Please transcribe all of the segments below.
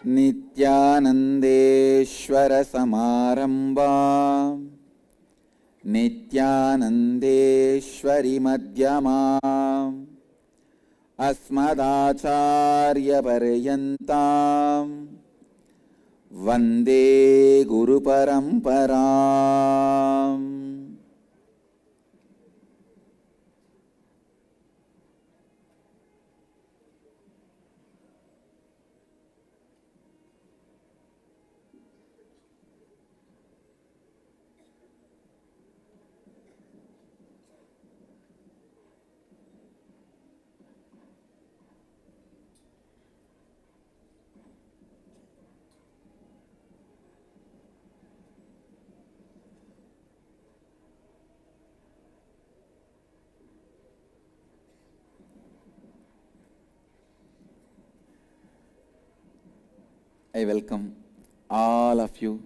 नित्यानन्देश्वर समारम्भाम् नित्यानन्देश्वरि मध्यमाम् अस्मदाचार्यपर्यन्ताम् वन्दे गुरुपरम्पराम्. I welcome all of you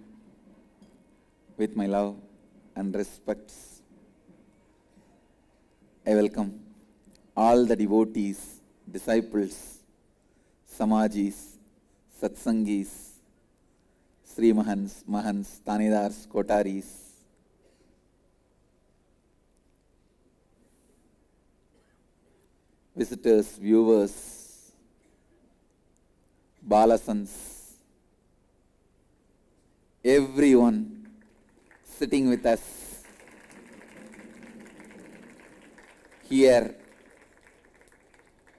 with my love and respects. I welcome all the devotees, disciples, Samajis, Satsangis, Sri Mahans, Mahans, Tanidars, Kotaris, visitors, viewers, Balasans, everyone sitting with us here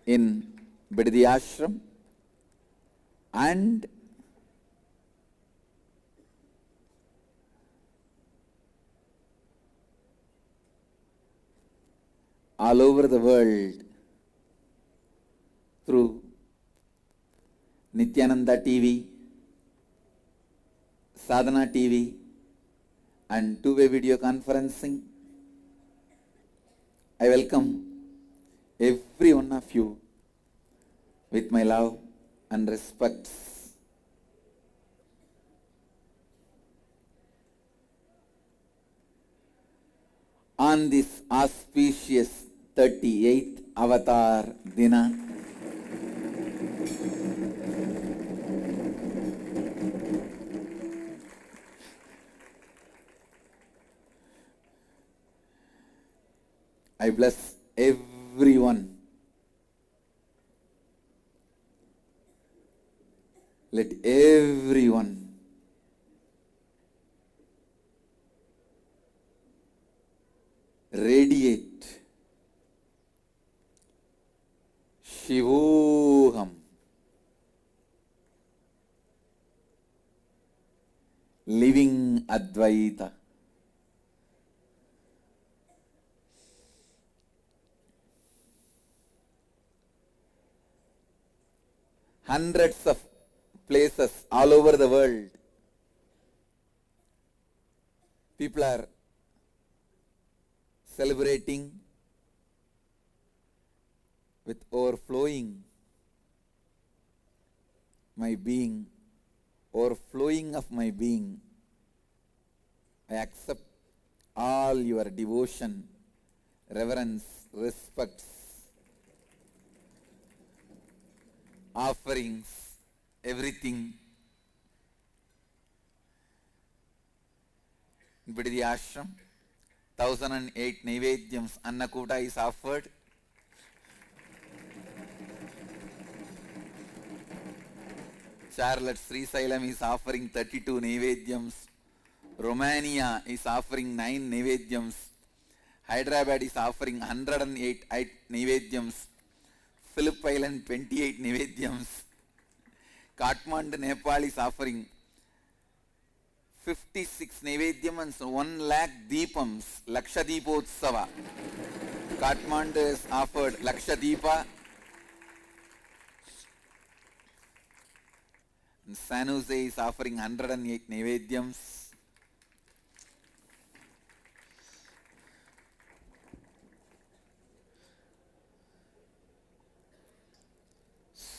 in Bidadi Ashram and all over the world through Nithyananda TV, Sadhana TV and two-way video conferencing. I welcome every one of you with my love and respects. On this auspicious 38th Avatara Dhina, I bless everyone. Let everyone radiate Shivoham, living Advaita. Hundreds of places all over the world, people are celebrating with overflowing my being, overflowing of my being. I accept all your devotion, reverence, respects, offerings, everything. In Bidadi Ashram, 1008 Naivedyams Annakuta is offered. Charlotte Sri Sailam is offering 32 Naivedyams. Romania is offering 9 Naivedyams. Hyderabad is offering 108 Naivedyams. Phillip Island 28 Nivedyams. Kathmandu, Nepal is offering 56 Nivedyams and 1 lakh Deepams, Lakshadipotsava. Kathmandu has offered Lakshadipa. And San Jose is offering 108 Nivedyams.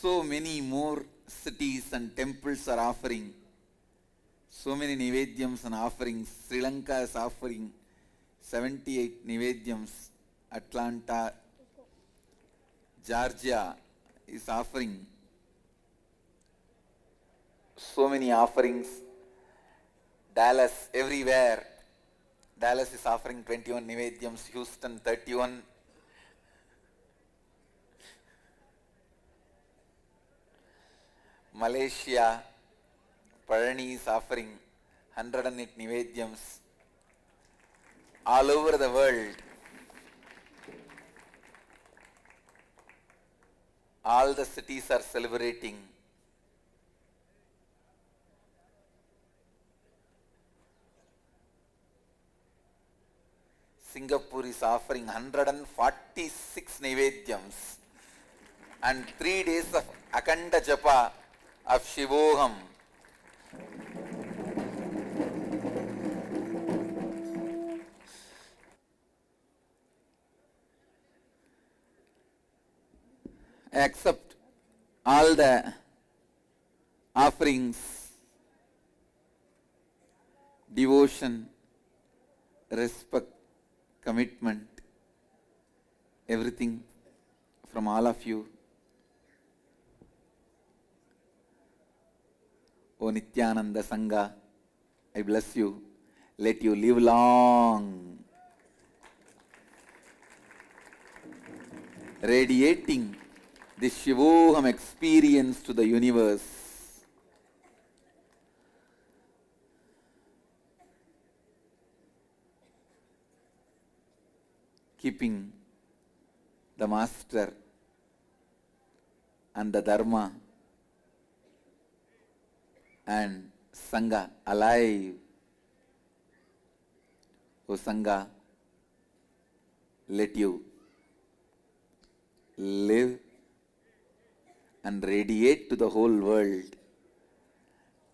So many more cities and temples are offering so many Nivedyams and offerings. Sri Lanka is offering 78 Nivedyams. Atlanta, Georgia is offering So many offerings. Dallas, everywhere. Dallas is offering 21 Nivedyams, Houston 31. Malaysia, Parani is offering 108 Nivedyams. All over the world, all the cities are celebrating. Singapore is offering 146 Nivedyams and 3 days of Akanda Japa of Shivoham. I accept all the offerings, devotion, respect, commitment, everything from all of you. O Nithyananda Sangha, I bless you. Let you live long, radiating this Shivoham experience to the universe. Keeping the Master and the Dharma and Sangha alive. O Sangha, let you live and radiate to the whole world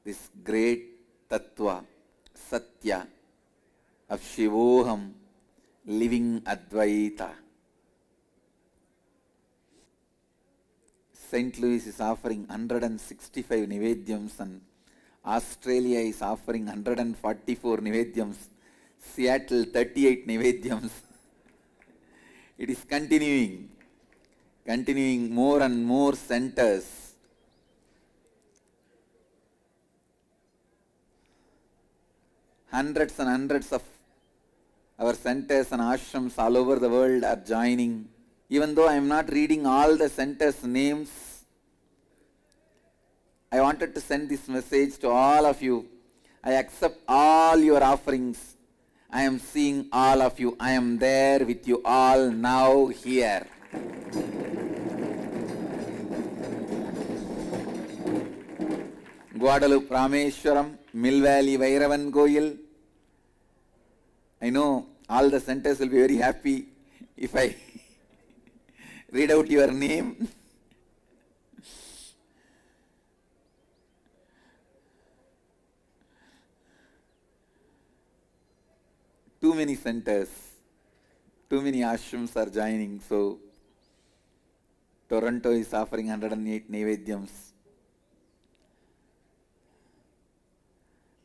this great Tattva, Satya of Shivoham, living Advaita. St. Louis is offering 165 Nivedyams and Australia is offering 144 Nivedyams. Seattle 38 Nivedyams. It is continuing more and more centers. Hundreds and hundreds of our centers and ashrams all over the world are joining. Even though I am not reading all the centers' names, I wanted to send this message to all of you. I accept all your offerings. I am seeing all of you. I am there with you all now here. Guadalupe Rameshwaram, Mill Valley Vairavan Goyal. I know all the centers will be very happy if I read out your name. Too many centers, too many ashrams are joining. So, Toronto is offering 108 Nivedyams.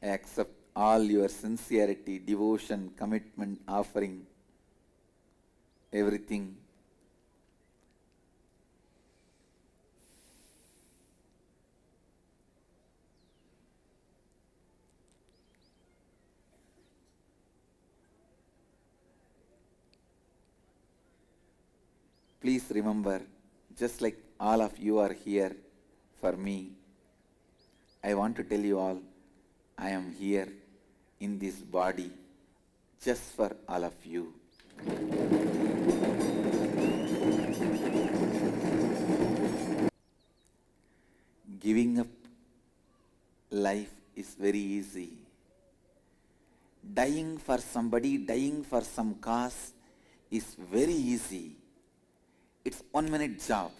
I accept all your sincerity, devotion, commitment, offering, everything. Please remember, just like all of you are here for me, I want to tell you all, I am here in this body just for all of you. Giving up life is very easy. Dying for somebody, dying for some cause is very easy. It's 1 minute job.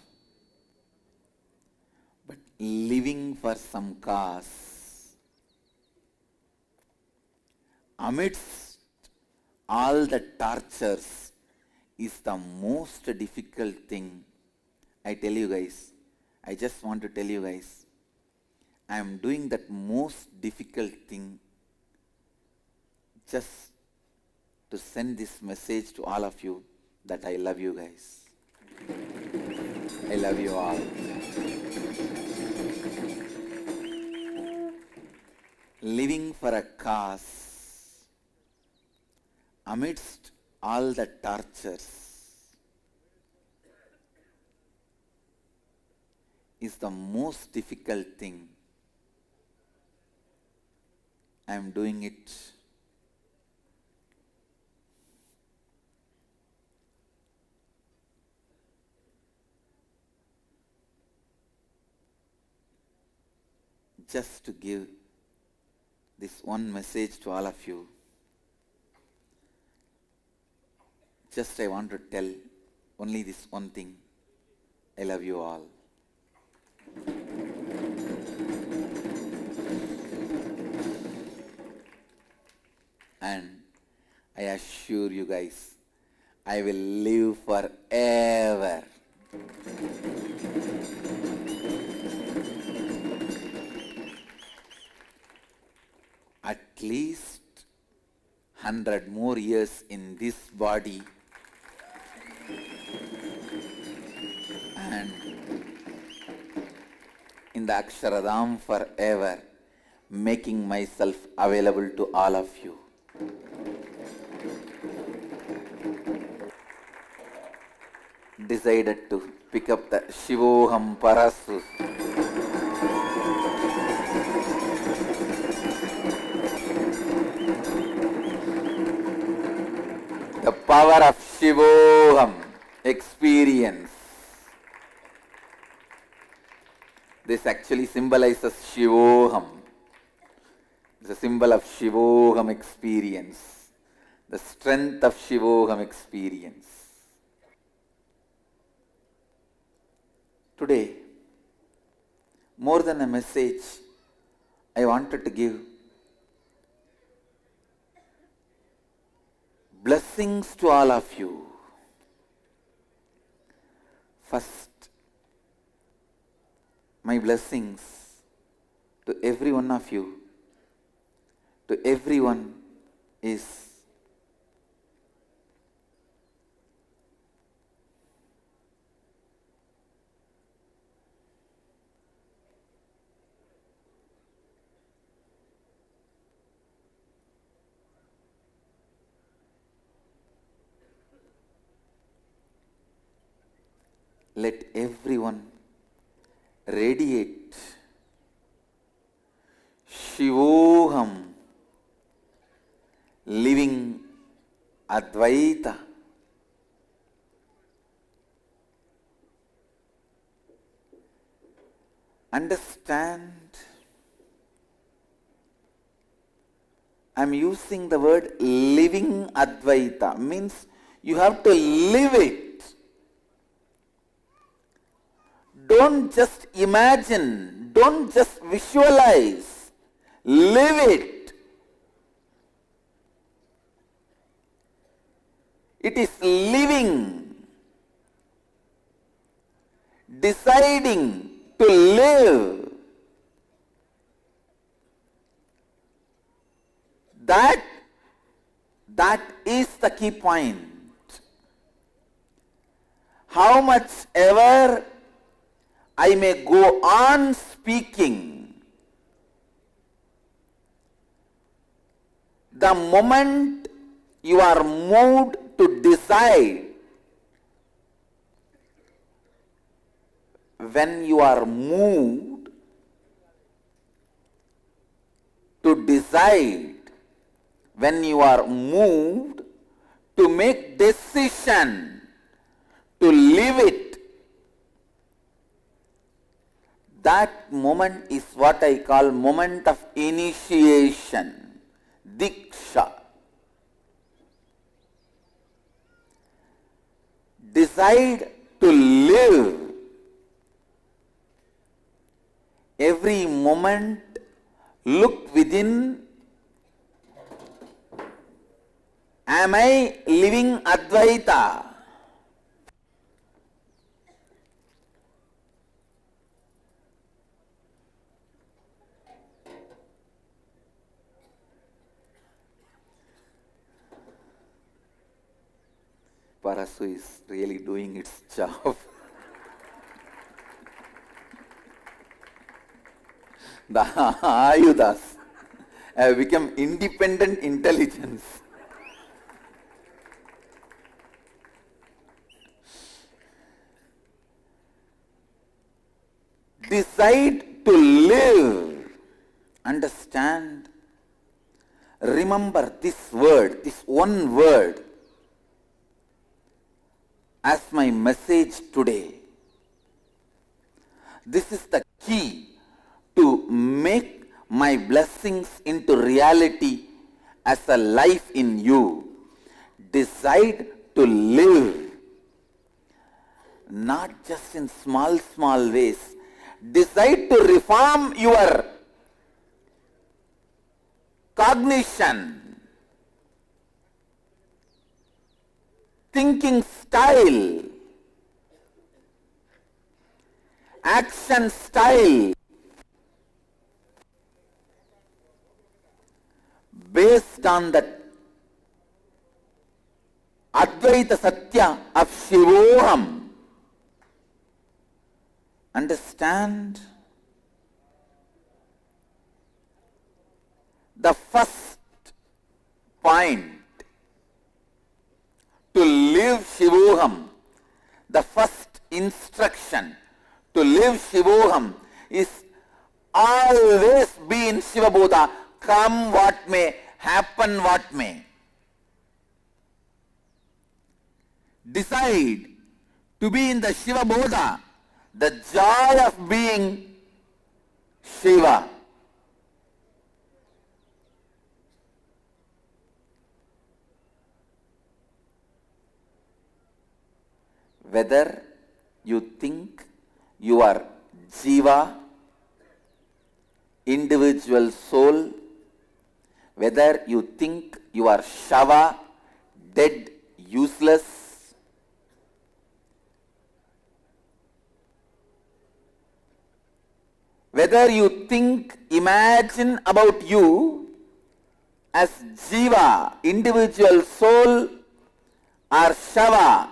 But living for some cause, amidst all the tortures, is the most difficult thing. I tell you guys, I just want to tell you guys, I am doing that most difficult thing just to send this message to all of you that I love you guys. I love you all. living for a cause amidst all the tortures is the most difficult thing. I am doing it just to give this one message to all of you. Just I want to tell only this one thing. I love you all. And I assure you guys, I will live forever. At least 100 more years in this body, and in the Aksharadham forever, making myself available to all of you. Decided to pick up the Shivoham Parasu. The power of Shivoham experience. This actually symbolizes Shivoham. It's a symbol of Shivoham experience. The strength of Shivoham experience. Today, more than a message, I wanted to give blessings to all of you. First, my blessings to every one of you, to everyone is let everyone radiate Shivoham, living Advaita. Understand, I am using the word living Advaita, means you have to live it. Don't just imagine, don't just visualize, live it. It is living, deciding to live. That is the key point. How much ever I may go on speaking, the moment you are moved to decide, when you are moved to decide, when you are moved to make decision, to live it, that moment is what I call moment of initiation, diksha. Decide to live. Every moment, look within. Am I living Advaita? Parasu is really doing its job. The Ayudas, I have become independent intelligence. Decide to live. Understand. Remember this word, this one word, as my message today. This is the key to make my blessings into reality as a life in you. Decide to live. Not just in small ways. Decide to reform your cognition, thinking style, action style, based on the Advaita Satya of Shivoham. Understand? The first point to live Shivoham, the first instruction to live Shivoham is always be in Shiva Bodha, come what may, happen what may. Decide to be in the Shiva Bodha, the joy of being Shiva. Whether you think you are Jiva, individual soul, whether you think you are Shava, dead, useless, whether you think, imagine about you as Jiva, individual soul, or Shava,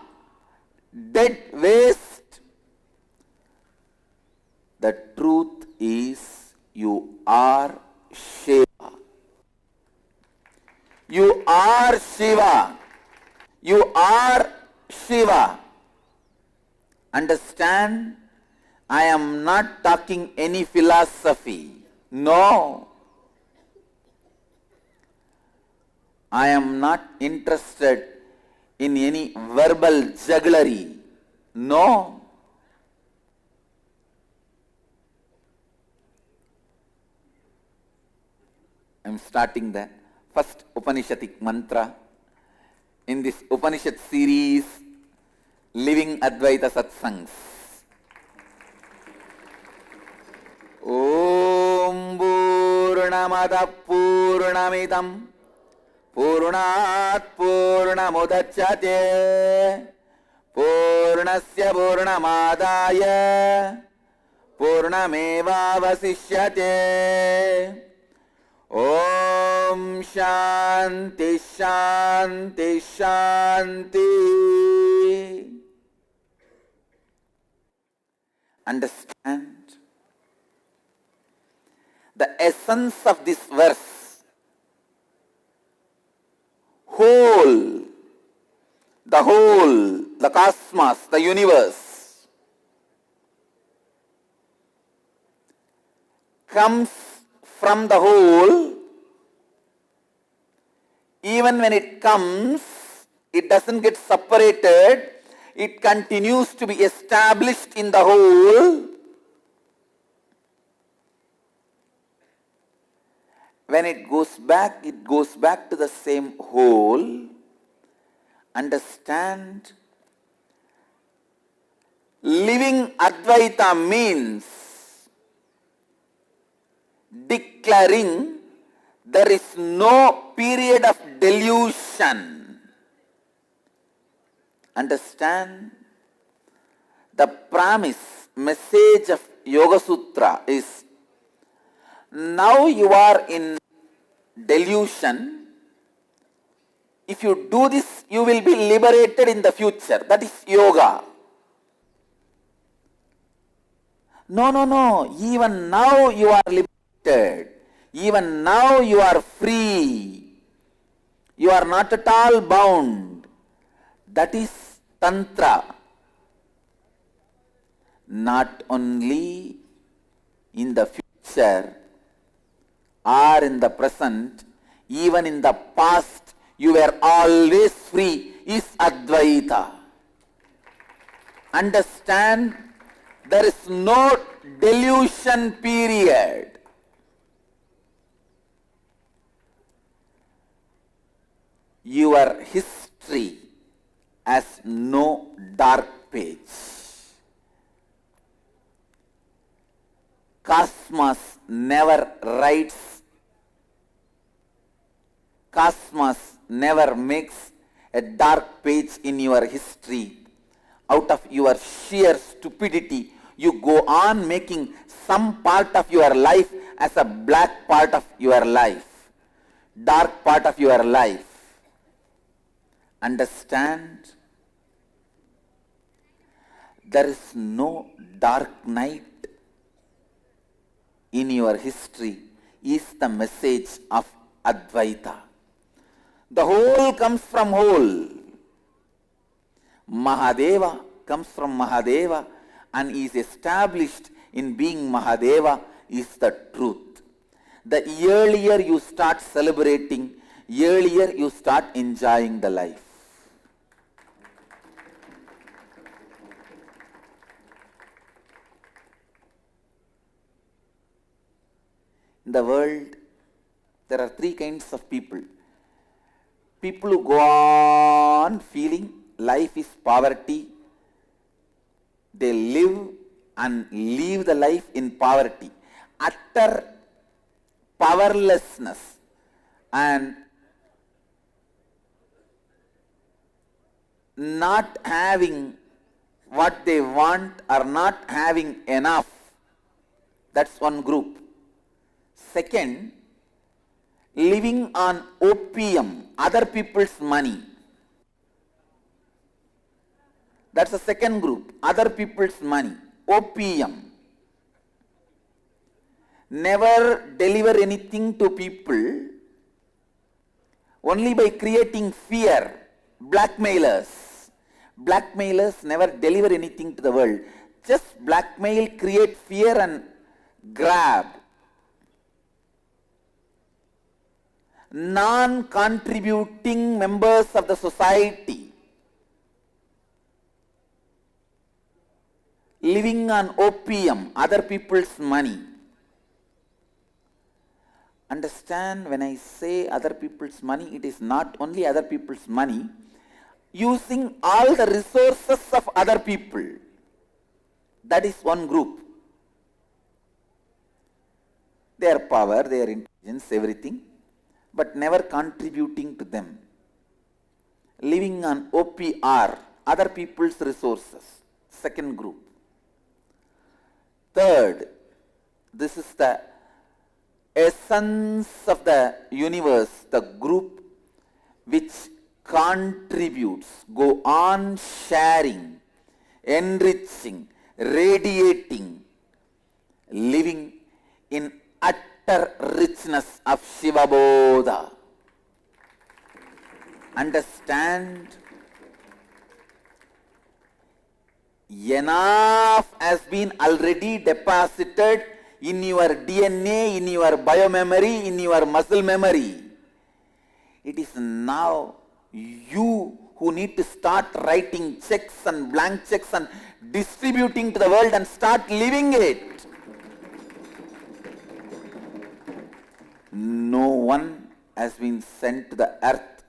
dead waste, the truth is you are Shiva. You are Shiva. You are Shiva. Understand? I am not talking any philosophy. No. I am not interested in any verbal jugglery. No. I am starting the first Upanishadic mantra in this Upanishad series, Living Advaita Satsangs. Om Poornamadah Poornamidham Poornaath Udhachyathey Poornasya Poornamaadhaaya Poornamevaavasishyathey. Om Shanthi Shanthi Shanthi. Understand? The essence of this verse, whole, the cosmos, the universe, comes from the whole. Even when it comes, it doesn't get separated. It continues to be established in the whole. When it goes back to the same whole. Understand? Living Advaita means declaring there is no period of delusion. Understand? The promise, message of Yoga Sutra is, now you are in delusion. If you do this, you will be liberated in the future. That is yoga. No. Even now you are liberated. Even now you are free. You are not at all bound. That is Tantra. Not only in the future or in the present, even in the past, you were always free, is Advaita. Understand, there is no delusion period. Your history has no dark page. Cosmos never writes, Cosmos never makes a dark page in your history. Out of your sheer stupidity, you go on making some part of your life as a black part of your life, dark part of your life. Understand? There is no dark night in your history is the message of Advaita. The whole comes from whole. Mahadeva comes from Mahadeva and is established in being Mahadeva is the truth. The earlier you start celebrating, earlier you start enjoying the life. In the world, there are three kinds of people. People who go on feeling life is poverty. They live and leave the life in poverty. Utter powerlessness and not having what they want or not having enough. That's one group. Second, living on opium, other people's money. That's the second group, other people's money, opium. Never deliver anything to people, only by creating fear, blackmailers. Blackmailers never deliver anything to the world. Just blackmail, create fear and grab. Non-contributing members of the society, living on opium, other people's money. Understand, when I say other people's money, it is not only other people's money, using all the resources of other people. That is one group. Their power, their intelligence, everything, but never contributing to them. Living on OPR, other people's resources, second group. Third, this is the essence of the universe, the group which contributes, go on sharing, enriching, radiating, living in utter richness of Shiva Bodha. Understand? Enough has been already deposited in your DNA, in your biomemory, in your muscle memory. It is now you who need to start writing checks and blank checks and distributing to the world and start living it. No one has been sent to the earth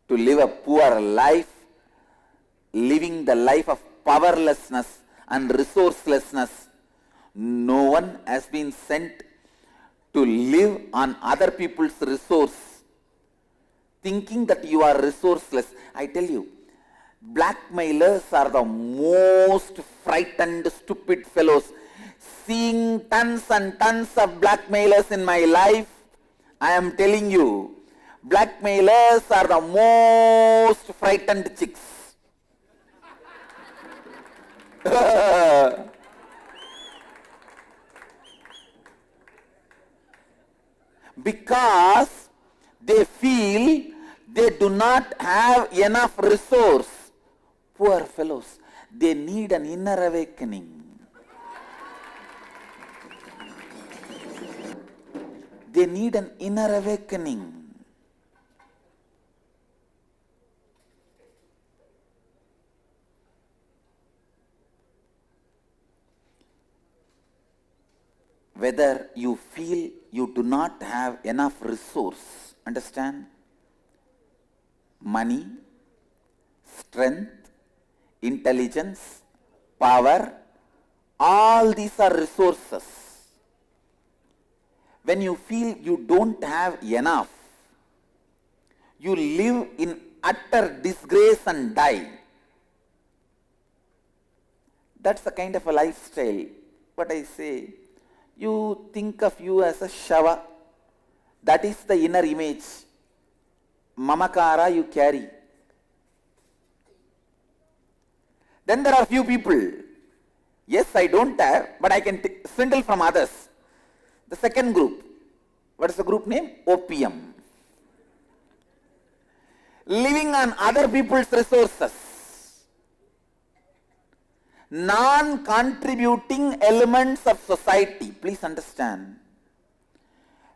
to live a poor life, living the life of powerlessness and resourcelessness. No one has been sent to live on other people's resource, thinking that you are resourceless. I tell you, blackmailers are the most frightened, stupid fellows. Seeing tons and tons of blackmailers in my life, I am telling you, blackmailers are the most frightened chicks. because they feel they do not have enough resource. Poor fellows, they need an inner awakening. They need an inner awakening. Whether you feel you do not have enough resource, understand? Money, strength, intelligence, power, all these are resources. When you feel you don't have enough, you live in utter disgrace and die. That's the kind of a lifestyle. What I say, you think of you as a shava. That is the inner image. Mamakara you carry. Then there are few people. Yes, I don't have, but I can swindle from others. The second group. What is the group name? Opium. Living on other people's resources. Non-contributing elements of society. Please understand.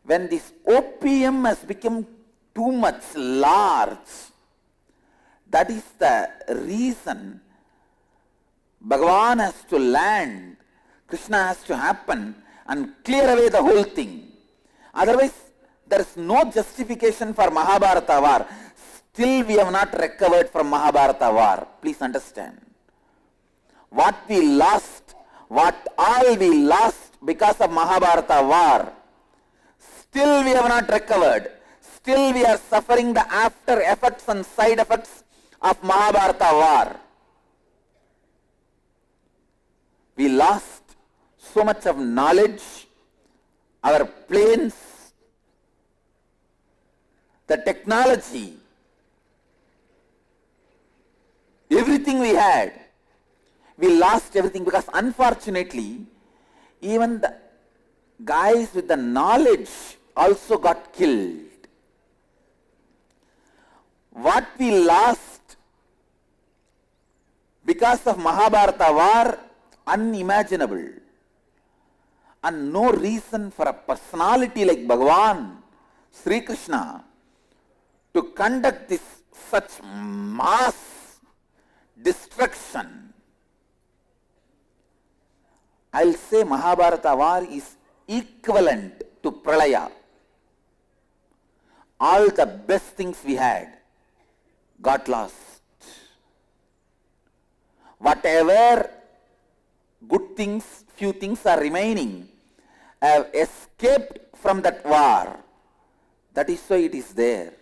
When this opium has become too much large, that is the reason Bhagavan has to land, Krishna has to happen and clear away the whole thing. Otherwise, there is no justification for Mahabharata war. Still we have not recovered from Mahabharata war. Please understand. What we lost, what all we lost because of Mahabharata war, still we have not recovered. Still we are suffering the after effects and side effects of Mahabharata war. We lost so much of knowledge, our planes, the technology, everything we had. We lost everything because unfortunately, even the guys with the knowledge also got killed. What we lost because of Mahabharata war, unimaginable. And no reason for a personality like Bhagavan, Sri Krishna, to conduct this such mass destruction. I'll say Mahabharata war is equivalent to Pralaya. All the best things we had got lost. Whatever good things, few things are remaining, have escaped from that war. That is why it is there.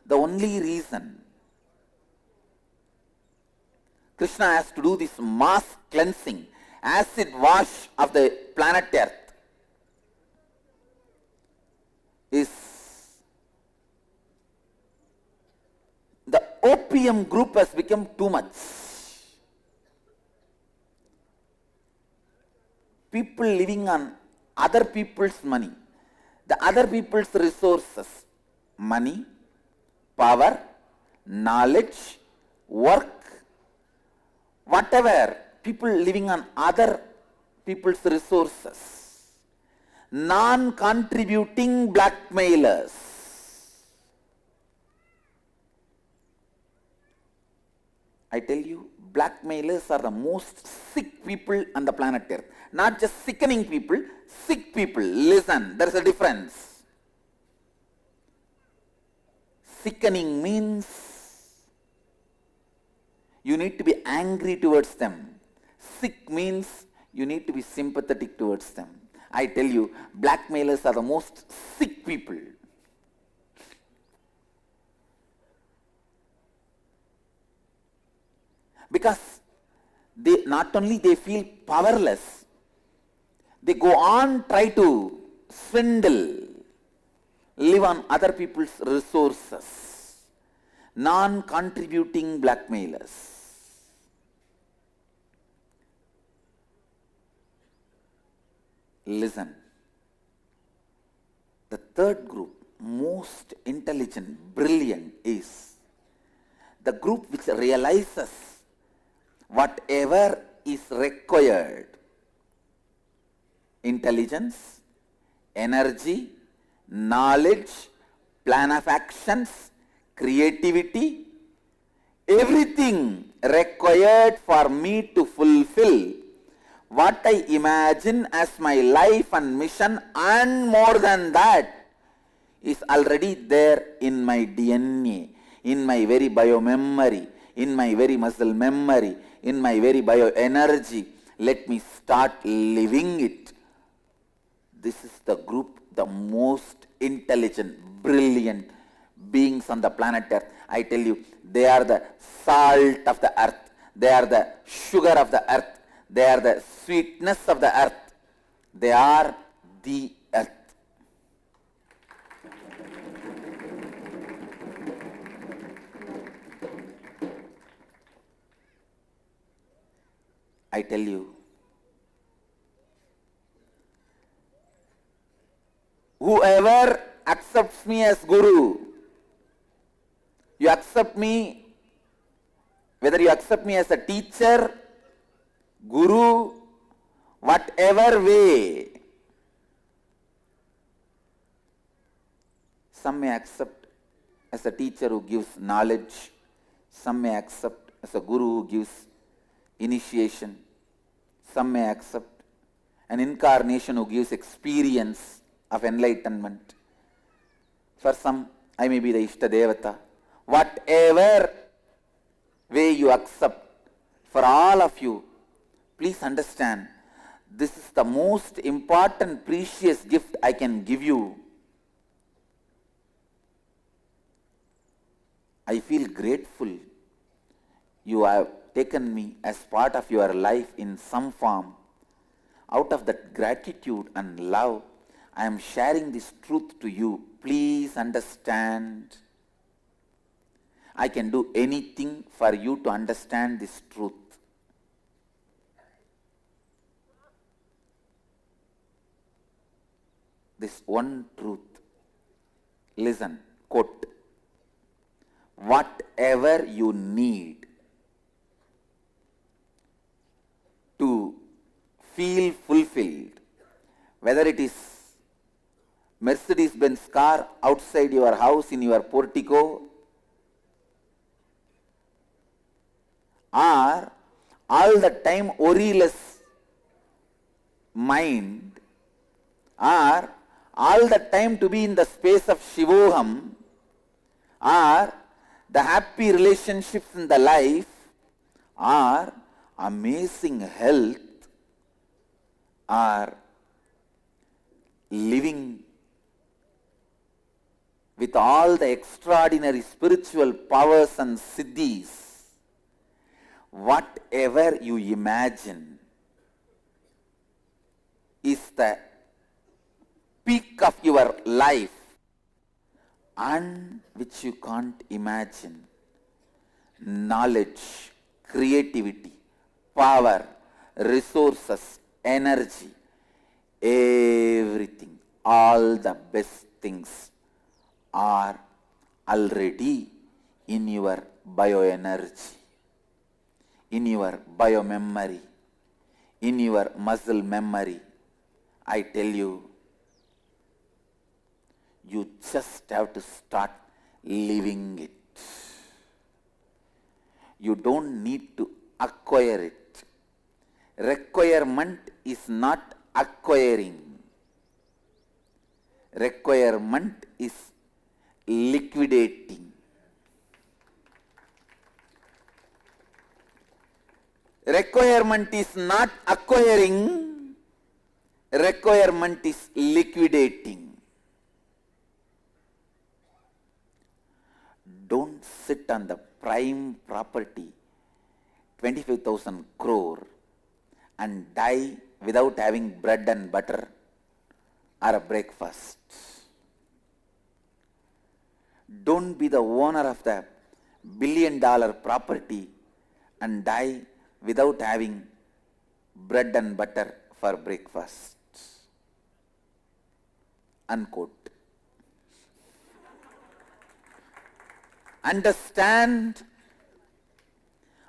The only reason Krishna has to do this mass cleansing, acid wash of the planet Earth, is the opium group has become too much. People living on other people's money, the other people's resources, money, power, knowledge, work, whatever, people living on other people's resources, non-contributing blackmailers. I tell you, blackmailers are the most sick people on the planet Earth. Not just sickening people, sick people. Listen, there is a difference. Sickening means you need to be angry towards them. Sick means you need to be sympathetic towards them. I tell you, blackmailers are the most sick people. Because they not only they feel powerless, they go on try to swindle, live on other people's resources, non-contributing blackmailers. Listen. The third group, most intelligent, brilliant, is the group which realizes whatever is required. Intelligence, energy, knowledge, plan of actions, creativity, everything required for me to fulfill what I imagine as my life and mission, and more than that, is already there in my DNA, in my very biomemory, in my very muscle memory, in my very bioenergy. Let me start living it. This is the group, the most intelligent, brilliant beings on the planet Earth. I tell you, they are the salt of the earth. They are the sugar of the earth. They are the sweetness of the earth. They are the earth. I tell you, whoever accepts me as Guru, you accept me, whether you accept me as a teacher, Guru, whatever way. Some may accept as a teacher who gives knowledge, some may accept as a Guru who gives initiation, some may accept an incarnation who gives experience of enlightenment. For some, I may be the Ishtadevata. Whatever way you accept, for all of you, please understand, this is the most important, precious gift I can give you. I feel grateful. You have taken me as part of your life in some form. Out of that gratitude and love, I am sharing this truth to you. Please understand. I can do anything for you to understand this truth. This one truth. Listen, quote. Whatever you need to feel fulfilled, whether it is Mercedes-Benz car outside your house in your portico, or all the time worryless mind, or all the time to be in the space of Shivoham, or the happy relationships in the life, or amazing health, or living with all the extraordinary spiritual powers and siddhis, whatever you imagine is the peak of your life, and which you can't imagine. Knowledge, creativity, power, resources, energy, everything, all the best things are already in your bioenergy, in your biomemory, in your muscle memory. I tell you, you just have to start living it. You don't need to acquire it. Requirement is not acquiring. Requirement is liquidating. Requirement is not acquiring. Requirement is liquidating. Don't sit on the prime property, 25,000 crore, and die without having bread and butter or a breakfast. Don't be the owner of the $1 billion property and die without having bread and butter for breakfast. Unquote. Understand,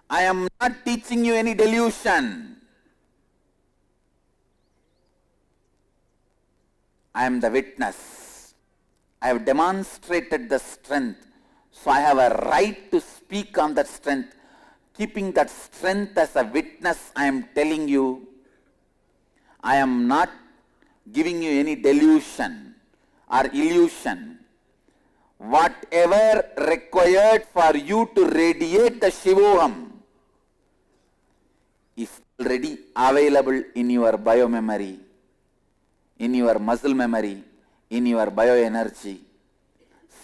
I am not teaching you any delusion. I am the witness. I have demonstrated the strength, so I have a right to speak on that strength. Keeping that strength as a witness, I am telling you, I am not giving you any delusion or illusion. Whatever required for you to radiate the Shivoham is already available in your biomemory, in your muscle memory, in your bioenergy.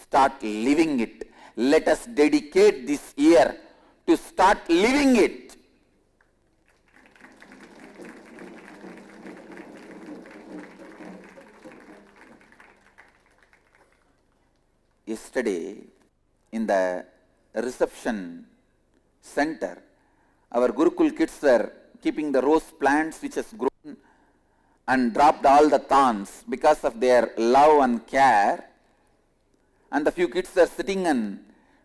Start living it. Let us dedicate this year to start living it. Yesterday, in the reception center, our Gurukul kids were keeping the rose plants which has grown and dropped all the thorns because of their love and care. And the few kids were sitting and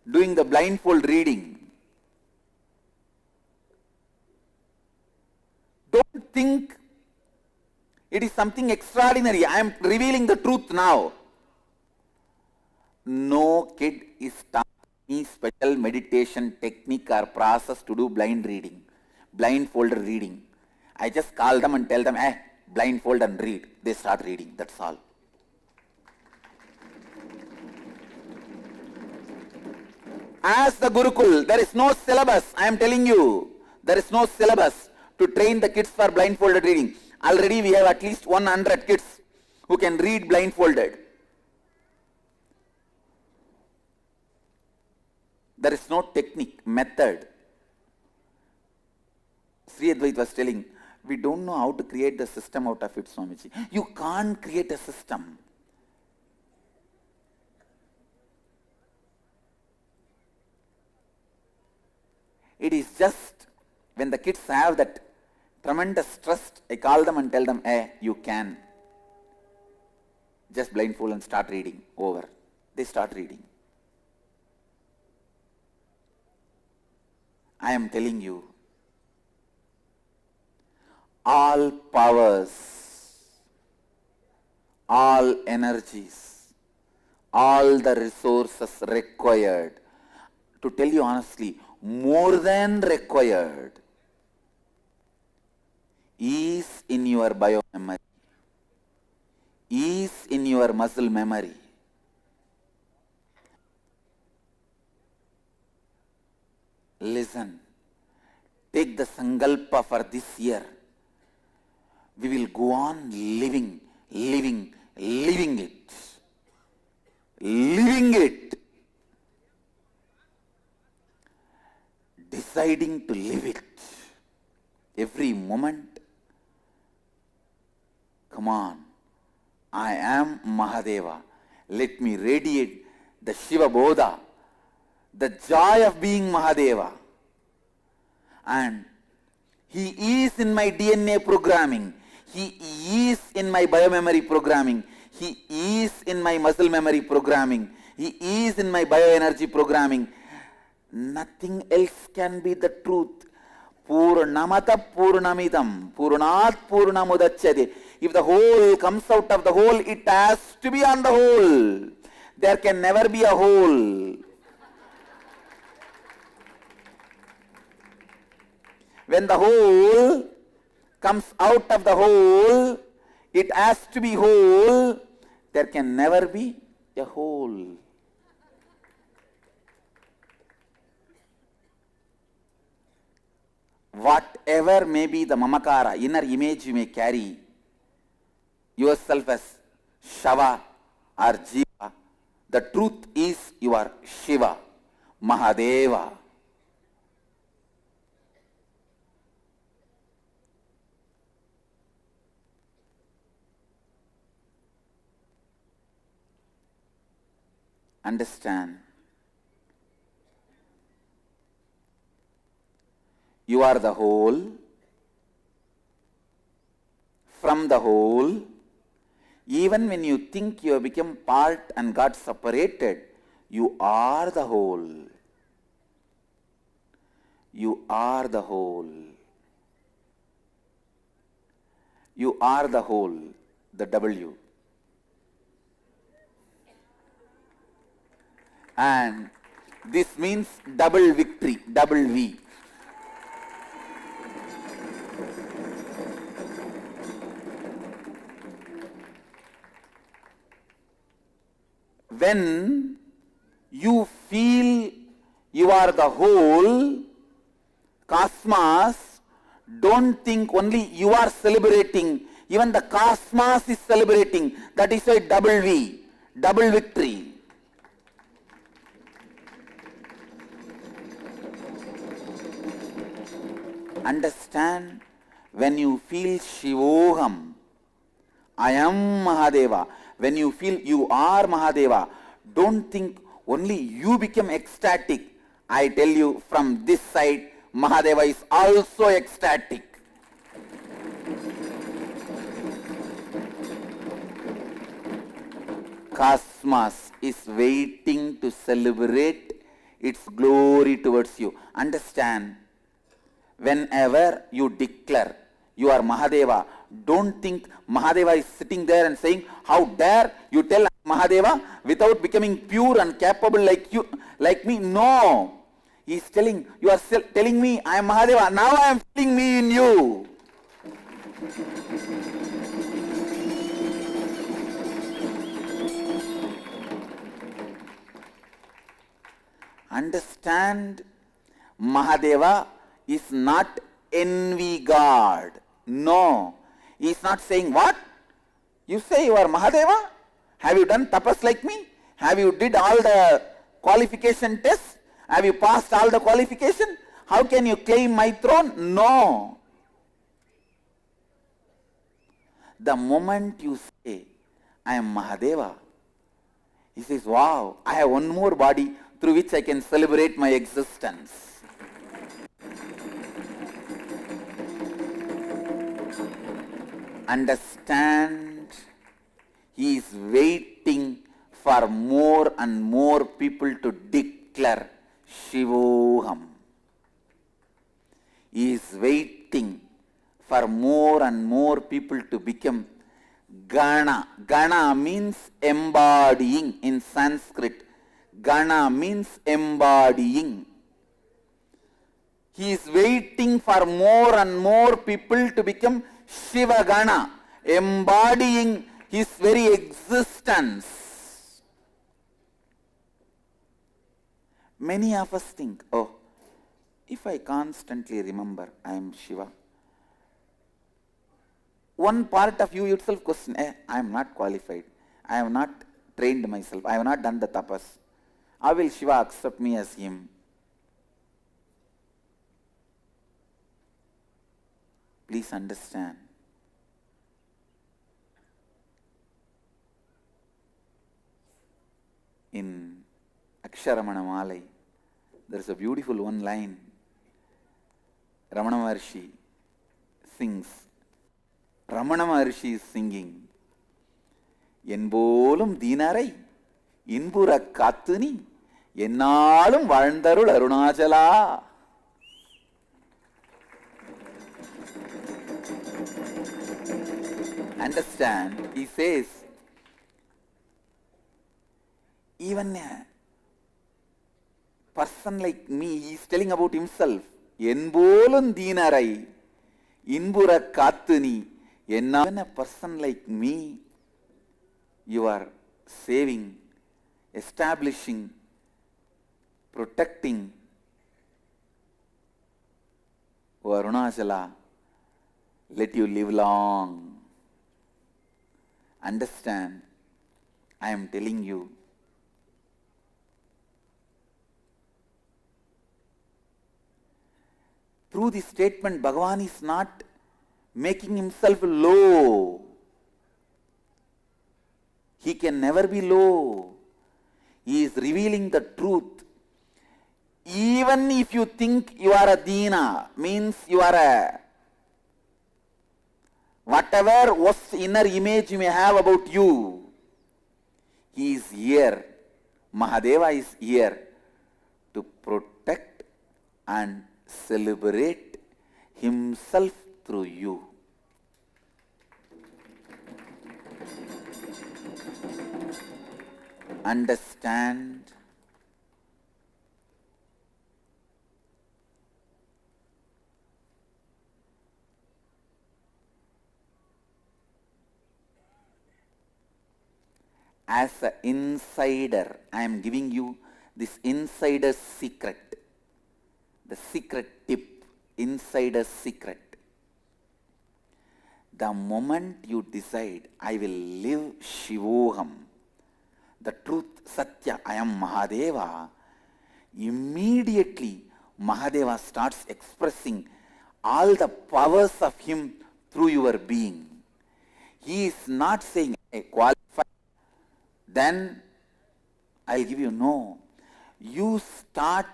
doing the blindfold reading. Don't think it is something extraordinary. I am revealing the truth now. No kid is taught any special meditation technique or process to do blind reading, blindfolded reading. I just call them and tell them, blindfold and read. They start reading, that's all. As the Gurukul, there is no syllabus. I am telling you, there is no syllabus to train the kids for blindfolded reading. Already we have at least 100 kids who can read blindfolded. There is no technique, method. Sri Advaita was telling, we don't know how to create the system out of it, Swamiji. You can't create a system. It is just when the kids have that tremendous trust, I call them and tell them, you can. Just blindfold and start reading. Over. They start reading. I am telling you, all powers, all energies, all the resources required, to tell you honestly, more than required, is in your biomemory, is in your muscle memory. Listen, take the sankalpa for this year. We will go on living it. Living it. Deciding to live it. Every moment. Come on. I am Mahadeva. Let me radiate the Shiva Bodha. The joy of being Mahadeva. And he is in my DNA programming. He is in my biomemory programming. He is in my muscle memory programming. He is in my bioenergy programming. Nothing else can be the truth. Poornamadhah Poornamidham. Poornaath Udhachyathey. If the whole comes out of the whole, it has to be on the whole. There can never be a whole. When the whole comes out of the whole, it has to be whole. There can never be a whole. Whatever may be the mamakara, inner image you may carry yourself as Shava or Jiva, the truth is you are Shiva, Mahadeva. Understand. You are the whole. From the whole, Even when you think you have become part and got separated, you are the whole. You are the whole. You are the whole, the W. And this means double victory, double V. When you feel you are the whole, cosmos, don't think only you are celebrating, even the cosmos is celebrating. That is why double V, double victory. Understand, when you feel Shivoham, I am Mahadeva, when you feel you are Mahadeva, don't think only you become ecstatic. I tell you, from this side, Mahadeva is also ecstatic. Cosmos is waiting to celebrate its glory towards you. Understand, whenever you declare you are Mahadeva, don't think Mahadeva is sitting there and saying, how dare you tell Mahadeva without becoming pure and capable like you, like me. No. He is telling, you are telling me I am Mahadeva, now I am feeling me in you. Understand, Mahadeva is not envy God. No. He is not saying, what? You say you are Mahadeva? Have you done tapas like me? Have you did all the qualification tests? Have you passed all the qualification? How can you claim my throne? No. The moment you say, I am Mahadeva, he says, wow, I have one more body through which I can celebrate my existence. Understand, he is waiting for more and more people to declare Shivoham. He is waiting for more and more people to become Gana. Gana means embodying in Sanskrit. Gana means embodying. He is waiting for more and more people to become Shiva Gana, embodying his very existence. Many of us think, oh, if I constantly remember I am Shiva, one part of you itself question, I am not qualified, I have not trained myself, I have not done the tapas. How will Shiva accept me as him? Please understand. In Aksharamana Malai, there is a beautiful one line. Ramana Maharshi sings. Ramana Maharshi is singing. Enbolum Dinarai, Inbura Katuni, Yenalum Vandarul Arunachala. Understand, he says, even a person like me, he is telling about himself. Enbolum Dinarai, Inbura Katuni, even a person like me, you are saving, establishing, protecting. O Arunachala, let you live long. Understand, I am telling you, through this statement, Bhagavan is not making himself low. He can never be low. He is revealing the truth. Even if you think you are a Dhina, means you are a whatever worst inner image you may have about you, he is here. Mahadeva is here to protect and celebrate himself through you. Understand. As an insider, I am giving you this insider's secret, the secret tip, insider's secret. The moment you decide, I will live Shivoham, the truth, Satya, I am Mahadeva, immediately Mahadeva starts expressing all the powers of him through your being. He is not saying a qualified, then I'll give you, no. You start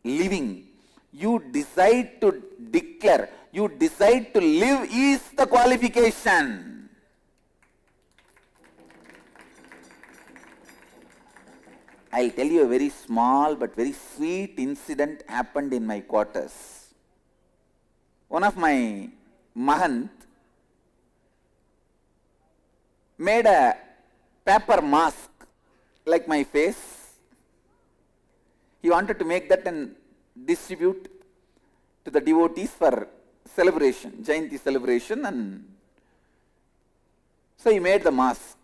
living. You decide to declare. You decide to live is the qualification. I'll tell you a very small but very sweet incident happened in my quarters. One of my mahant made a paper mask like my face. He wanted to make that and distribute to the devotees for celebration, Jayanthi celebration, and so he made the mask.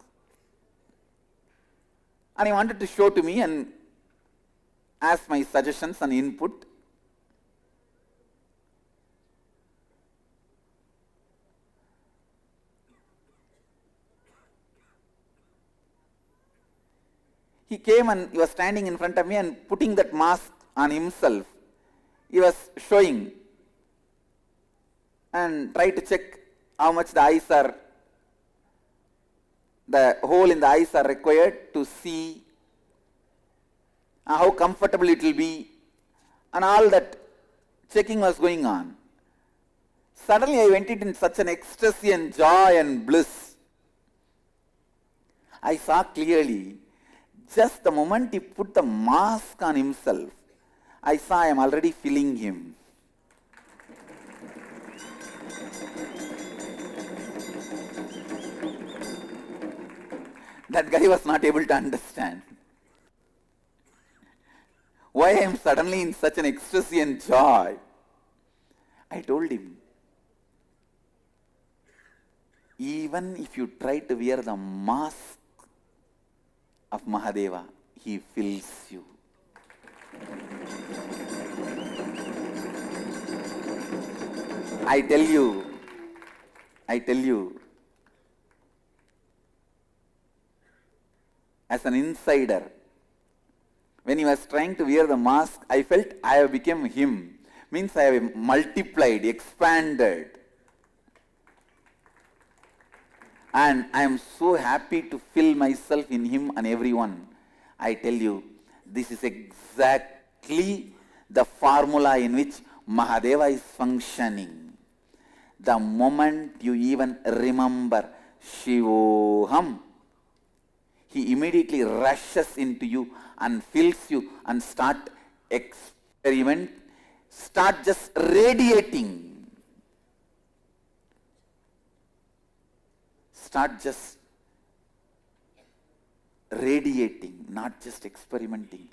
And he wanted to show to me and ask my suggestions and input. He came and he was standing in front of me and putting that mask on himself. He was showing and tried to check how much the eyes are, the hole in the eyes are required to see, how comfortable it will be, and all that checking was going on. Suddenly I went in such an ecstasy and joy and bliss. I saw clearly, just the moment he put the mask on himself, I saw I am already feeling him. That guy was not able to understand why I am suddenly in such an ecstasy and joy. I told him, even if you try to wear the mask of Mahadeva, he fills you. I tell you, as an insider, when he was trying to wear the mask, I felt I have become him. Means I have multiplied, expanded. And I am so happy to fill myself in him and everyone. I tell you, this is exactly the formula in which Mahadeva is functioning. The moment you even remember Shivoham, he immediately rushes into you and fills you and start just radiating. Start just radiating, not just experimenting,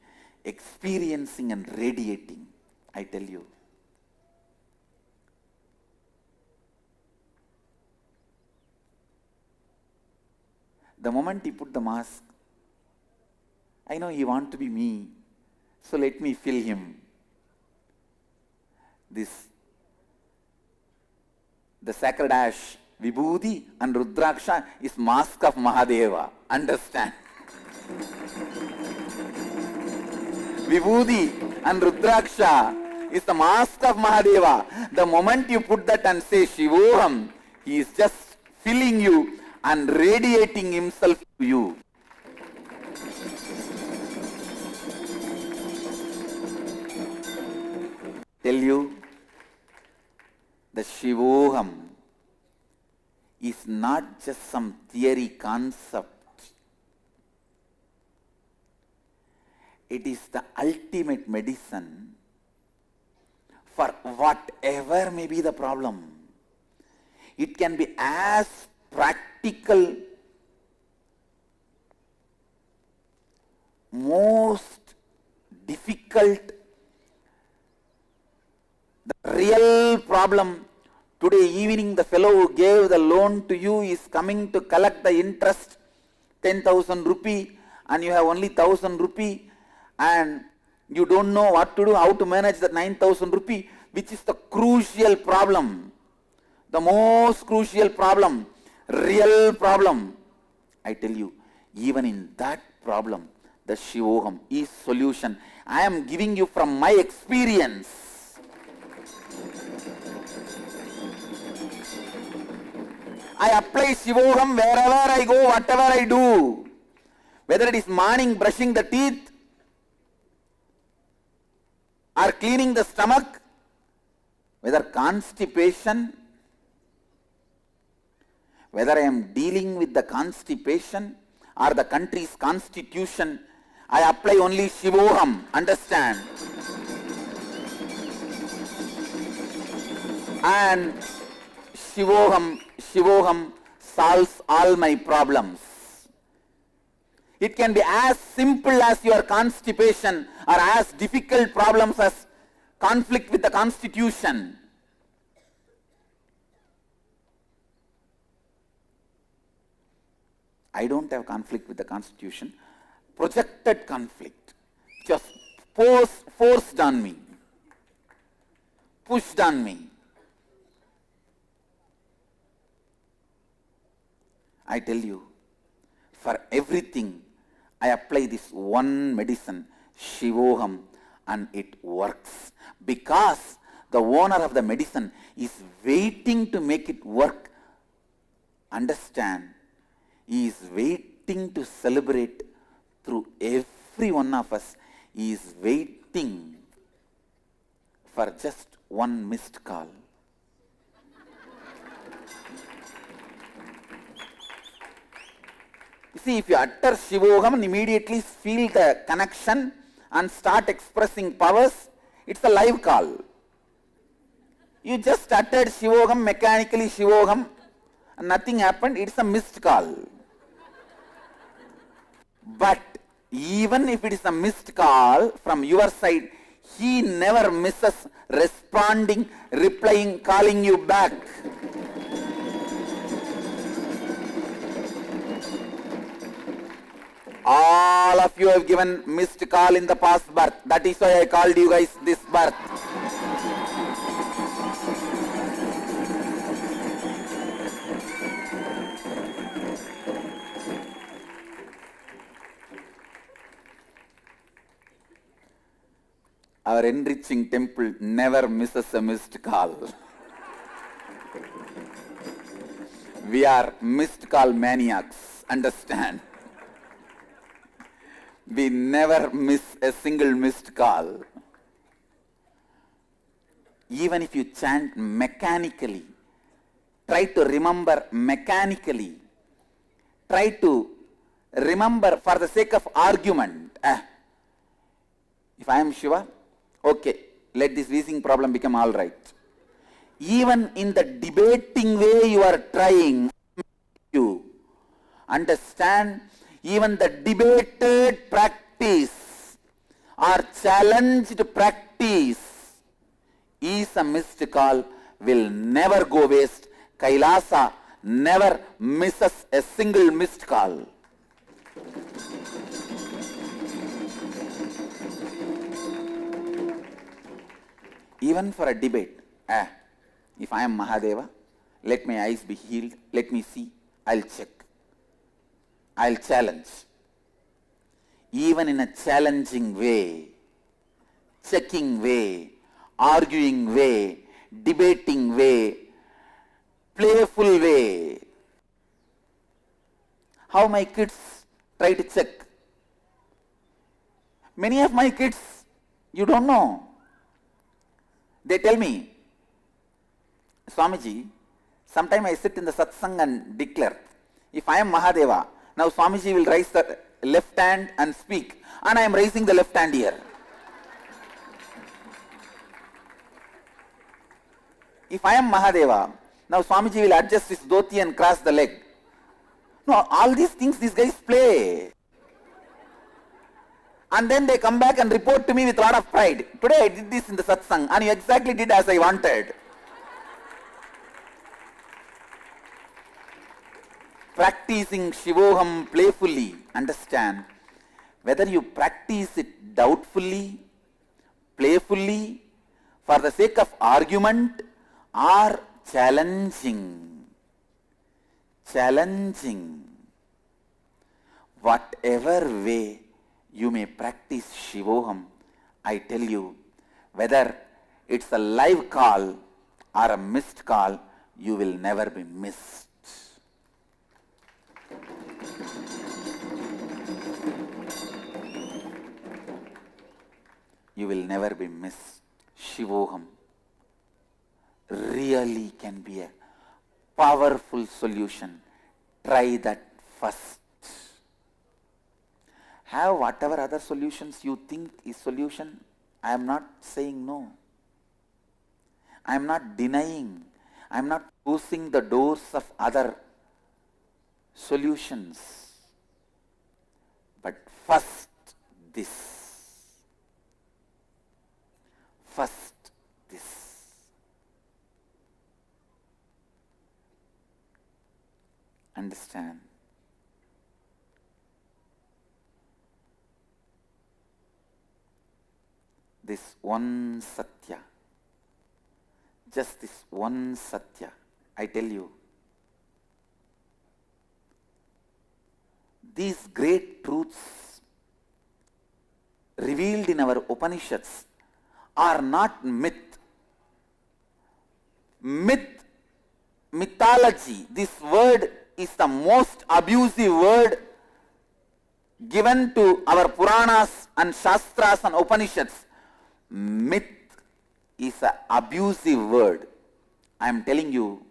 experiencing and radiating, I tell you. The moment he put the mask, I know he wants to be me, so let me fill him. The sacred ash, Vibhuti and Rudraksha is mask of Mahadeva. Understand? Vibhuti and Rudraksha is the mask of Mahadeva. The moment you put that and say Shivoham, he is just filling you and radiating himself to you. Tell you, The Shivoham is not just some theory concept. It is the ultimate medicine for whatever may be the problem. It can be as practical, most difficult, the real problem. Today evening the fellow who gave the loan to you is coming to collect the interest, 10,000 rupee, and you have only 1,000 rupee, and you don't know what to do, how to manage that 9,000 rupee, which is the crucial problem, the most crucial problem, real problem. I tell you, even in that problem, the Shivoham is solution. I am giving you from my experience. I apply Shivoham wherever I go, whatever I do. Whether it is morning brushing the teeth, or cleaning the stomach, whether constipation, whether I am dealing with the constipation or the country's constitution, I apply only Shivoham. Understand? And Shivoham solves all my problems. It can be as simple as your constipation or as difficult problems as conflict with the constitution. I don't have conflict with the constitution. Projected conflict. Just forced on me. Pushed on me. I tell you, for everything, I apply this one medicine, Shivoham, and it works. Because the owner of the medicine is waiting to make it work. Understand? He is waiting to celebrate through every one of us. He is waiting for just one missed call. You see, if you utter Shivoham and immediately feel the connection and start expressing powers, it's a live call. You just uttered Shivoham, mechanically Shivoham, and nothing happened, it's a missed call. But even if it is a missed call from your side, he never misses responding, replying, calling you back. All of you have given missed call in the past birth. That is why I called you guys this birth. Our enriching temple never misses a missed call. We are missed call maniacs. Understand? We never miss a single missed call. Even if you chant mechanically, try to remember mechanically. Try to remember for the sake of argument. If I am Shiva, okay, let this wheezing problem become all right. Even in the debating way you are trying, you understand, even the debated practice or challenged practice is a missed call, will never go waste. Kailasa never misses a single missed call. Even for a debate, if I am Mahadeva, let my eyes be healed, let me see, I'll check. I'll challenge. Even in a challenging way, checking way, arguing way, debating way, playful way. How my kids try to check. Many of my kids, you don't know. They tell me, Swamiji, sometime I sit in the Satsang and declare, if I am Mahadeva, now Swamiji will raise the left hand and speak, and I am raising the left hand here. If I am Mahadeva, now Swamiji will adjust his dhoti and cross the leg. No, all these things these guys play. And then they come back and report to me with a lot of pride. Today I did this in the Satsang and you exactly did as I wanted. Practicing Shivoham playfully, understand, whether you practice it doubtfully, playfully, for the sake of argument or challenging, whatever way you may practice Shivoham, I tell you, whether it's a live call or a missed call, you will never be missed. You will never be missed. Shivoham really can be a powerful solution. Try that first. Have whatever other solutions you think is solution. I am not saying no. I am not denying. I am not closing the doors of other solutions. But first this. First this. Understand? This one Satya, just this one Satya, I tell you, these great truths revealed in our Upanishads are not myth. Mythology, this word is the most abusive word given to our Puranas and Shastras and Upanishads. Myth is an abusive word. I am telling you,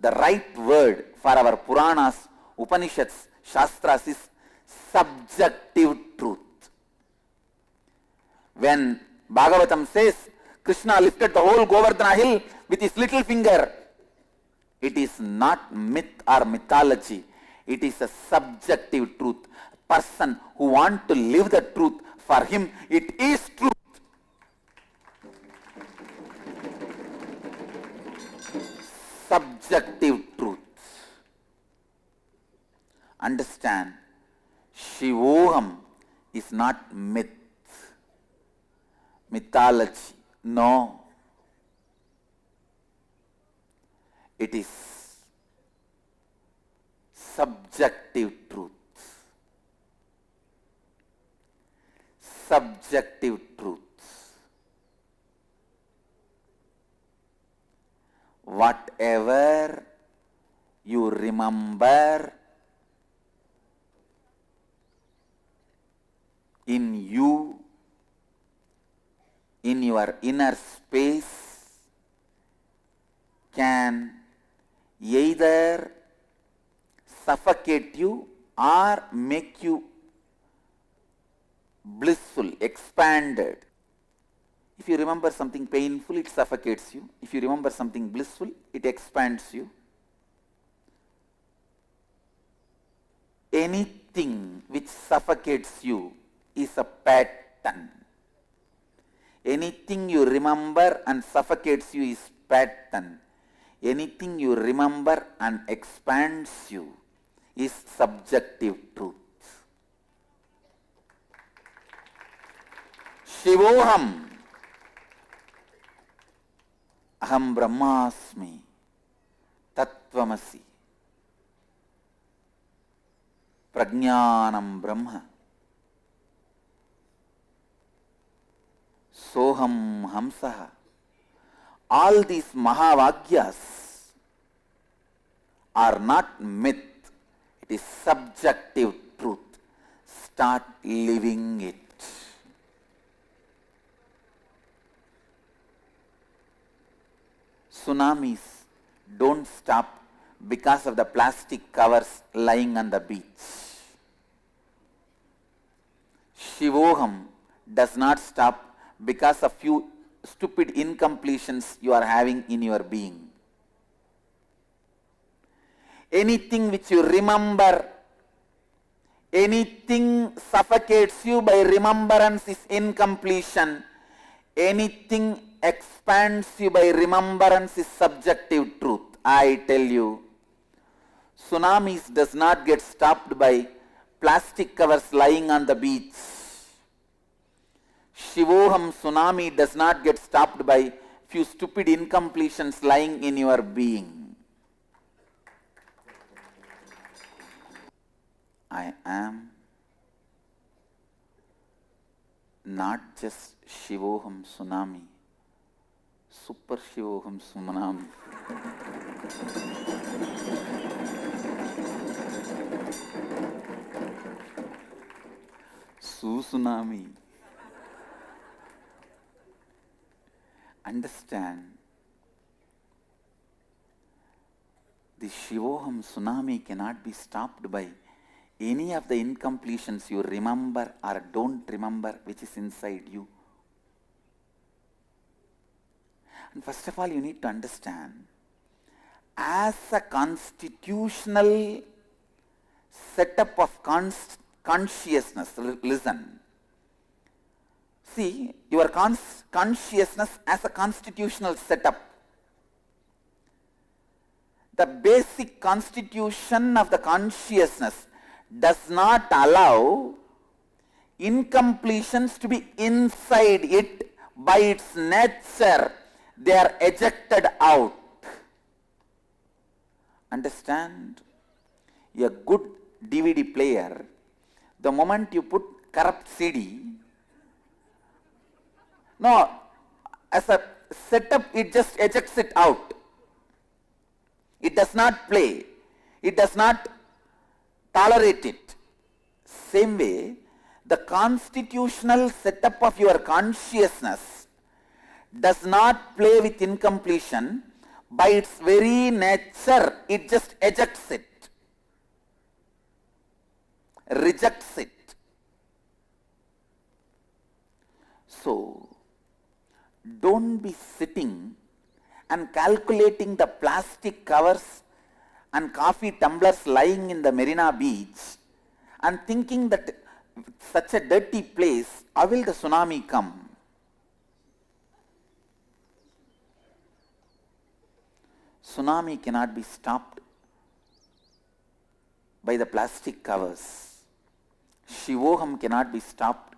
the right word for our Puranas, Upanishads, Shastras is subjective truth. When Bhagavatam says, Krishna lifted the whole Govardhana hill with his little finger, it is not myth or mythology. It is a subjective truth. A person who wants to live the truth, for him it is truth. Subjective truth. Understand, Shivoham is not myth, mythology. No. It is subjective truth. Subjective truth. Whatever you remember in you, in your inner space, can either suffocate you or make you blissful, expanded. If you remember something painful, it suffocates you. If you remember something blissful, it expands you. Anything which suffocates you is a pattern. Anything you remember and suffocates you is pattern. Anything you remember and expands you is subjective truth. Shivoham. Aham Brahmasmi. Tattvamasi. Prajnanam Brahma. Soham Hamsaha. All these Mahavakyas are not myth. It is subjective truth. Start living it. Tsunamis don't stop because of the plastic covers lying on the beach. Shivoham does not stop because of few stupid incompletions you are having in your being. Anything which you remember, anything suffocates you by remembrance is incompletion. Anything expands you by remembrance is subjective truth. I tell you, tsunamis does not get stopped by plastic covers lying on the beach. Shivoham tsunami does not get stopped by few stupid incompletions lying in your being. I am not just Shivoham tsunami, super Shivoham tsunami. Tsunami. Understand, the Shivoham tsunami cannot be stopped by any of the incompletions you remember or don't remember which is inside you. And first of all, you need to understand, as a constitutional setup of consciousness, listen. See, your consciousness as a constitutional setup. The basic constitution of the consciousness does not allow incompletions to be inside it. By its nature, they are ejected out. Understand? A good DVD player, the moment you put corrupt CD, no, as a setup, it just ejects it out. It does not play. It does not tolerate it. Same way, the constitutional setup of your consciousness does not play with incompletion. By its very nature, it just ejects it, rejects it. So, don't be sitting and calculating the plastic covers and coffee tumblers lying in the Marina Beach and thinking that such a dirty place, how will the tsunami come? Tsunami cannot be stopped by the plastic covers. Shivoham cannot be stopped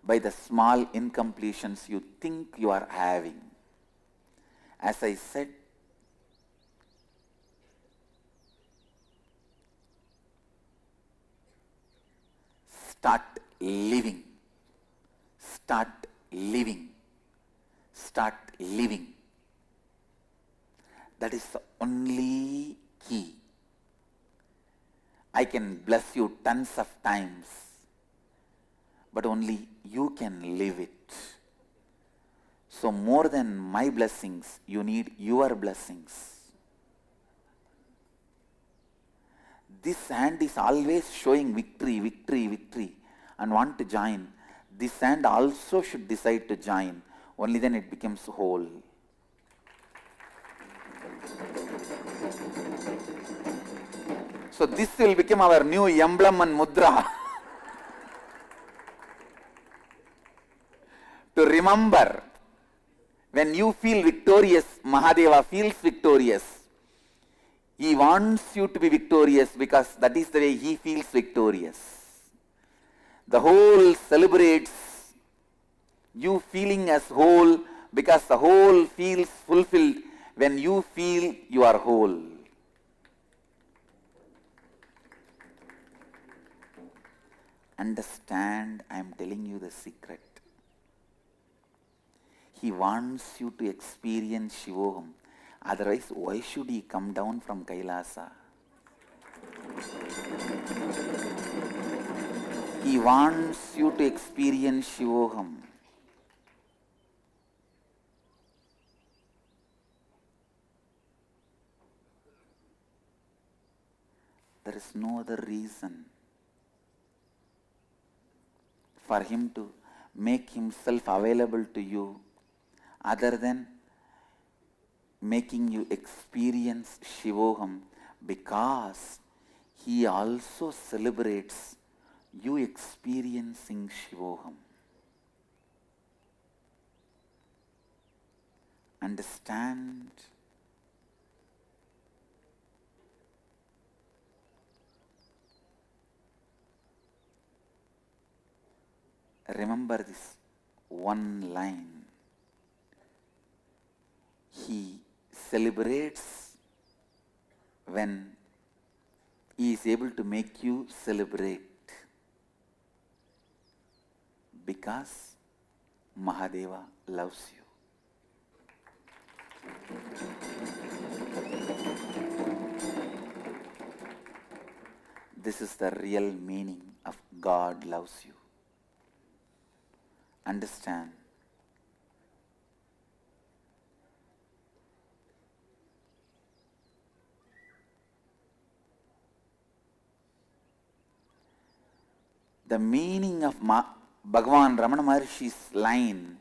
by the small incompletions you think you are having. As I said, start living, start living, start living. That is the only key. I can bless you tons of times, but only you can live it. So more than my blessings, you need your blessings. This hand is always showing victory, victory, victory and want to join. This hand also should decide to join. Only then it becomes whole. So this will become our new emblem and mudra. To remember, when you feel victorious, Mahadeva feels victorious. He wants you to be victorious because that is the way he feels victorious. The whole celebrates you feeling as whole because the whole feels fulfilled when you feel you are whole. Understand, I am telling you the secret. He wants you to experience Shivoham. Otherwise, why should he come down from Kailasa? He wants you to experience Shivoham. There is no other reason for him to make himself available to you other than making you experience Shivoham, because he also celebrates you experiencing Shivoham. Understand? Remember this one line. He celebrates when he is able to make you celebrate, because Mahadeva loves you. This is the real meaning of God loves you. Understand? The meaning of Bhagavan Ramana Maharshi's line,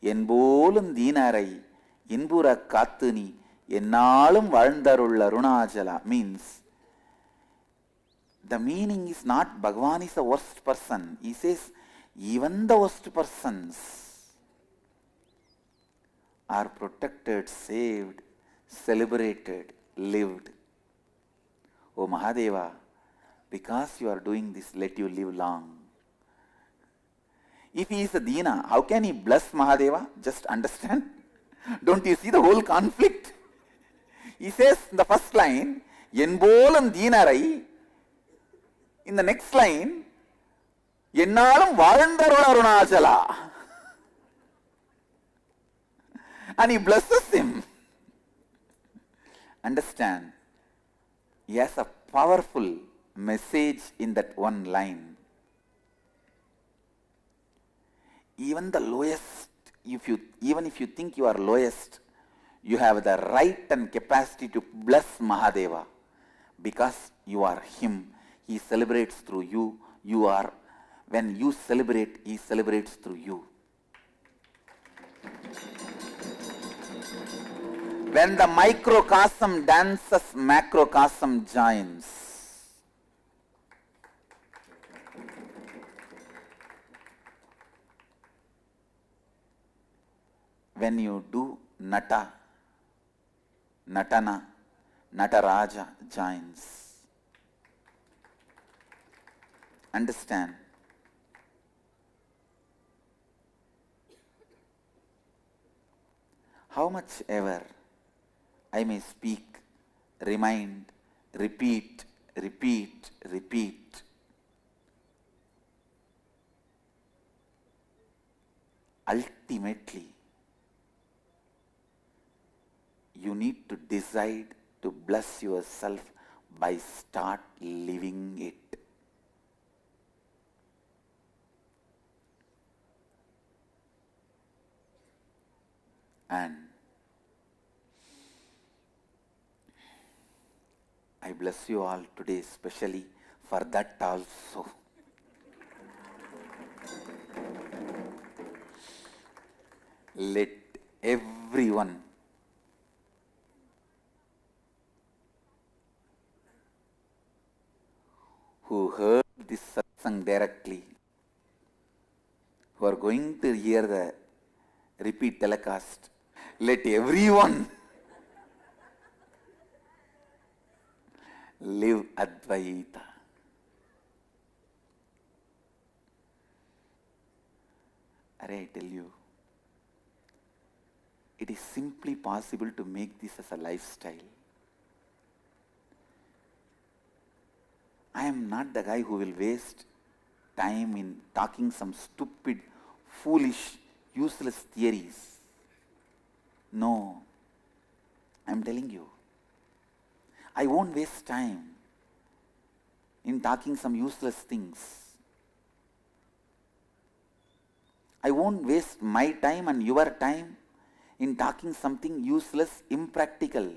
Enbolum Dinarai, Inbura Kathuni, Enalum Valdarulla Runajala, means the meaning is not Bhagavan is the worst person. He says even the worst persons are protected, saved, celebrated, lived. O Mahadeva, because you are doing this, let you live long. If he is a Dina, how can he bless Mahadeva? Just understand. Don't you see the whole conflict? He says in the first line, Enbolam Dinarai. In the next line, Ennalum Valandarula Runachala. And he blesses him. Understand? He has a powerful message in that one line. Even the lowest, even if you think you are lowest, you have the right and capacity to bless Mahadeva, because you are him. He celebrates through you. You are, when you celebrate, he celebrates through you. When the microcosm dances, macrocosm joins. When you do Natana, Nataraja joins. Understand? How much ever I may speak, remind, repeat, ultimately you need to decide to bless yourself by start living it. And I bless you all today, especially for that also. Let everyone who heard this satsang directly, who are going to hear the repeat telecast, let everyone live Advaita. I tell you, it is simply possible to make this as a lifestyle. I am not the guy who will waste time in talking some stupid, foolish, useless theories. No, I am telling you, I won't waste time in talking some useless things. I won't waste my time and your time in talking something useless, impractical.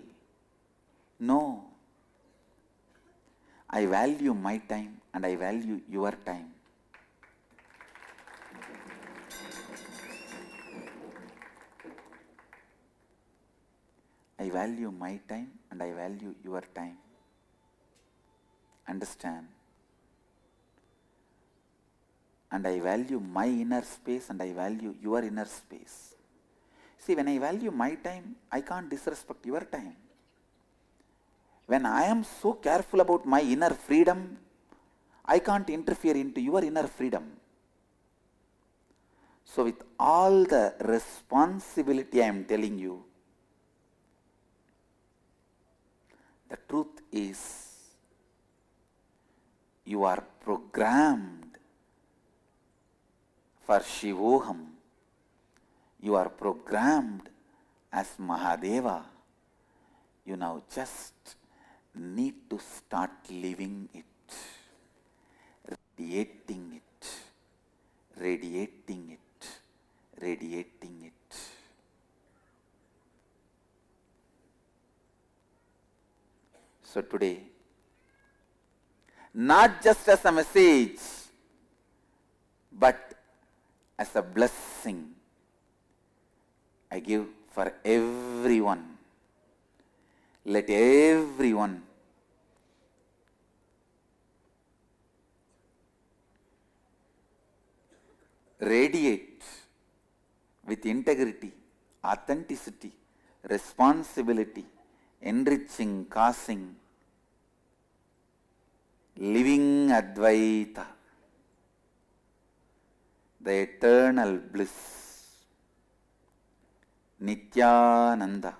No. I value my time and I value your time. I value my time and I value your time. Understand? And I value my inner space and I value your inner space. See, when I value my time, I can't disrespect your time. When I am so careful about my inner freedom, I can't interfere into your inner freedom. So with all the responsibility I am telling you, the truth is you are programmed for Shivoham. You are programmed as Mahadeva. You now just need to start living it, radiating it, radiating it, radiating it. So today, not just as a message, but as a blessing, I give for everyone. Let everyone radiate with integrity, authenticity, responsibility, enriching, causing, living Advaita, the eternal bliss, Nithyananda.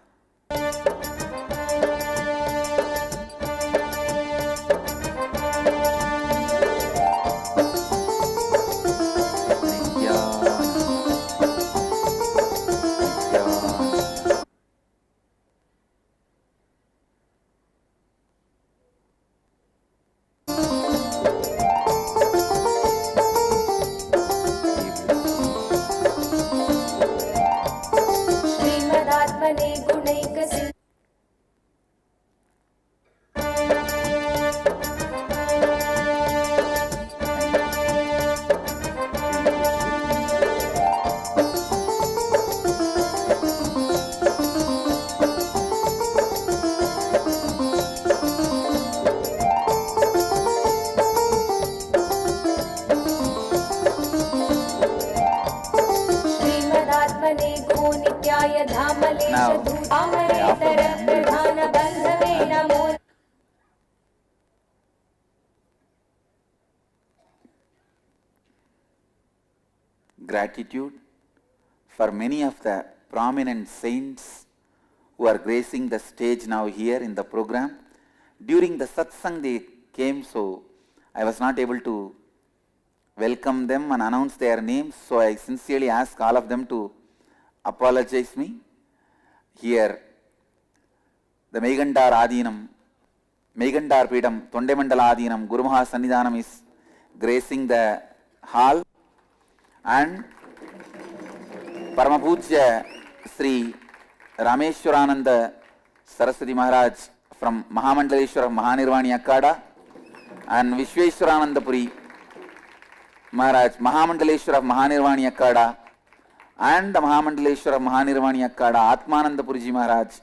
Gratitude for many of the prominent saints who are gracing the stage now here in the program. During the Satsang they came, so I was not able to welcome them and announce their names, so I sincerely ask all of them to apologize me. Here, the Megandar Adhinam, Megandar Pidam, Tondemandala Adhinam, Guru Maha Sannidhanam is gracing the hall, and Paramapujya Sri Rameshwarananda Saraswati Maharaj from Mahamandaleshwara Mahanirvani Akkada, and Vishweshwarananda Puri Maharaj, Mahamandaleshwara Mahanirvani Akkada, and the Mahamandaleshwara Mahanirvani Akkada, Atmananda Puriji Maharaj,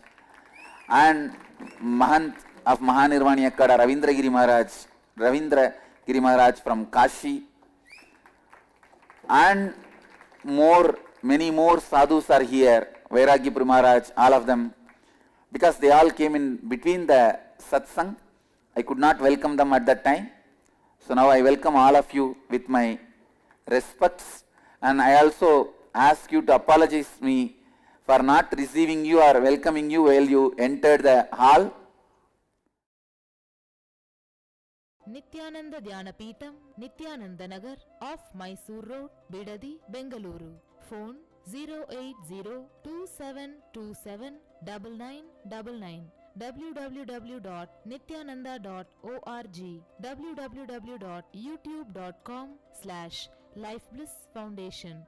and Mahant of Mahanirvani Akkada, Ravindra Giri Maharaj from Kashi, and many more sadhus are here, Vairagya Maharaj, all of them, because they all came in between the satsang. I could not welcome them at that time. So now I welcome all of you with my respects, and I also ask you to apologize me for not receiving you or welcoming you while you entered the hall. Nithyananda Dhyana Peetham, Nithyananda Nagar, off Mysore Road, Bidadi, Bengaluru. Phone 08027279999. www.nithyananda.org, www.youtube.com/Life Bliss Foundation.